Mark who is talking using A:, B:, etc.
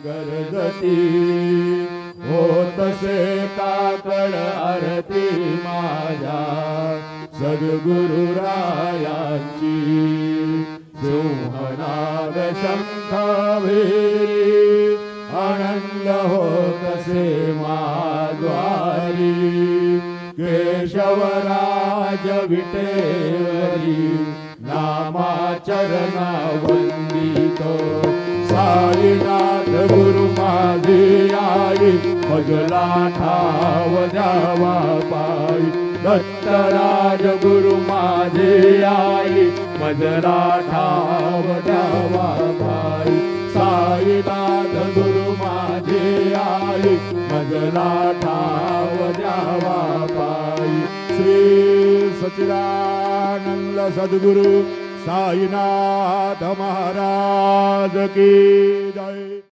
A: गरजती होतसे काकड आरती माझ्या सद्गुरुरायांची सिंहनाद शंखावेरी आनंद होतसे माद्वारी केशवराज विटेवरी नामाचरणा वंदितो साईनाथ गुरु माझी आई मजला ठाव द्यावा पायी दत्तराज गुरु माझी आई मजला ठाव द्यावा पायी साईनाथ गुरु माझी आई मजला ठाव द्यावा पायी श्री सच्चिदानंद सद्गुरु साईनाथ महाराज की जय।